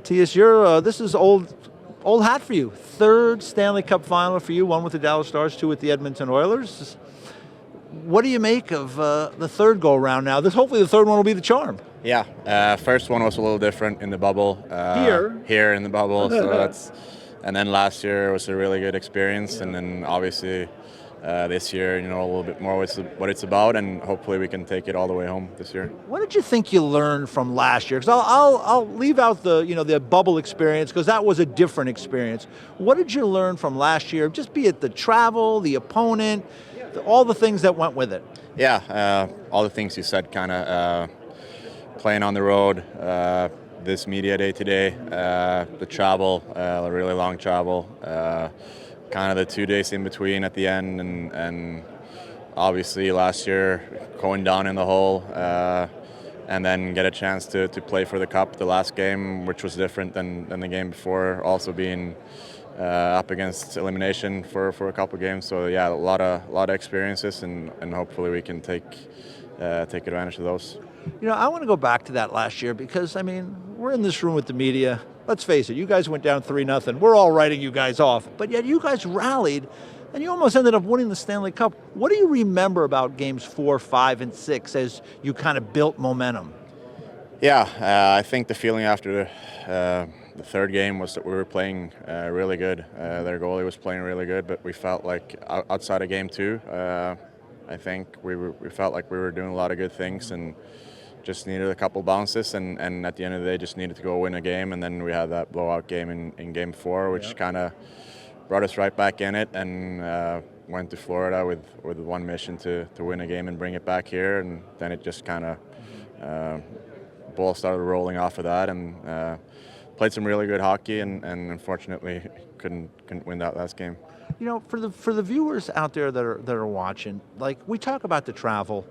Mattias, this is old hat for you. Third Stanley Cup final for you, one with the Dallas Stars, two with the Edmonton Oilers. What do you make of the third go-around now? Hopefully the third one will be the charm. Yeah, first one was a little different in the bubble. Here in the bubble, and then last year was a really good experience, and then obviously this year, a little bit more what it's about, and hopefully we can take it all the way home this year. What did you think you learned from last year? Because I'll leave out the bubble experience, because that was a different experience. What did you learn from last year? Just be it the travel, the opponent, all the things that went with it. Yeah, all the things you said, kind of playing on the road, this media day today, the travel, a really long travel, kind of the 2 days in between at the end, and obviously last year going down in the hole, and then get a chance to play for the Cup the last game, which was different than the game before, also being up against elimination for a couple of games. So yeah, a lot of experiences, and hopefully we can take advantage of those. I want to go back to that last year, because we're in this room with the media. Let's face it, you guys went down 3-0. We're all writing you guys off, but yet you guys rallied, and you almost ended up winning the Stanley Cup. What do you remember about games 4, 5, and 6 as you kind of built momentum? Yeah, I think the feeling after the third game was that we were playing really good. Their goalie was playing really good, but we felt like outside of game 2, I think we felt like we were doing a lot of good things and just needed a couple bounces, and at the end of the day just needed to go win a game, and then we had that blowout game in game 4, which kind of brought us right back in it, and went to Florida with one mission to win a game and bring it back here, and then it just kind of ball started rolling off of that, and played some really good hockey, and unfortunately couldn't win that last game. For the viewers out there that are watching, like, we talk about the travel,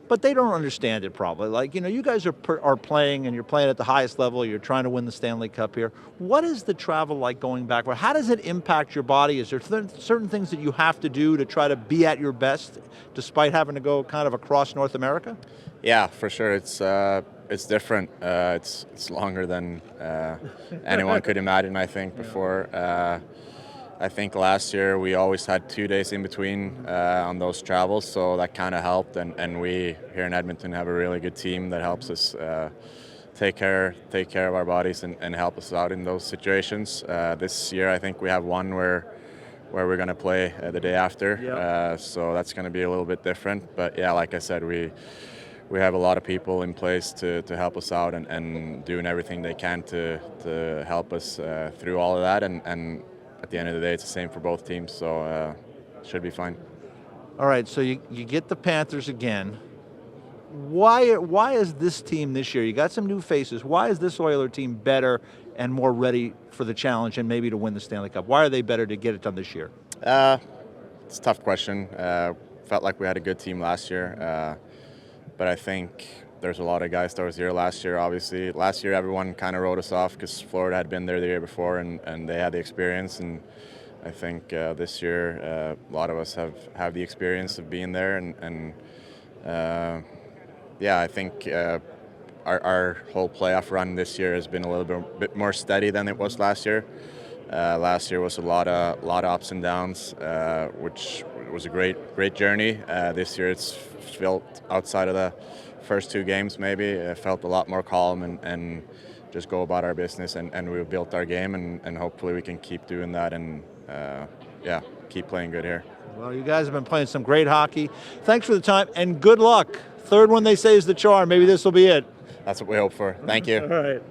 but they don't understand it probably. Like, you guys are playing, and you're playing at the highest level. You're trying to win the Stanley Cup here. What is the travel like going back? How does it impact your body? Is there certain things that you have to do to try to be at your best, despite having to go kind of across North America? Yeah, for sure. It's different. It's longer than anyone could imagine, I think, before. I think last year we always had 2 days in between on those travels, so that kind of helped. And we here in Edmonton have a really good team that helps us take care of our bodies and help us out in those situations. This year I think we have one where we're going to play the day after, so that's going to be a little bit different. But yeah, like I said, we have a lot of people in place to help us out and doing everything they can to help us through all of that. And at the end of the day, it's the same for both teams, so it should be fine. All right, so you get the Panthers again. Why is this team this year? You got some new faces. Why is this Oiler team better and more ready for the challenge and maybe to win the Stanley Cup? Why are they better to get it done this year? It's a tough question. Felt like we had a good team last year, but I think there's a lot of guys that was here last year. Obviously, last year everyone kind of wrote us off because Florida had been there the year before, and they had the experience. And I think this year a lot of us have the experience of being there, and yeah, I think our whole playoff run this year has been a little bit more steady than it was last year. Last year was a lot of ups and downs, which was a great journey. This year it's felt outside of the first 2 games, maybe it felt a lot more calm and just go about our business, and we built our game, and hopefully we can keep doing that, and yeah, keep playing good here. Well, you guys have been playing some great hockey. Thanks for the time, and good luck. Third one, they say, is the charm. Maybe this will be it. That's what we hope for. Thank you. All right.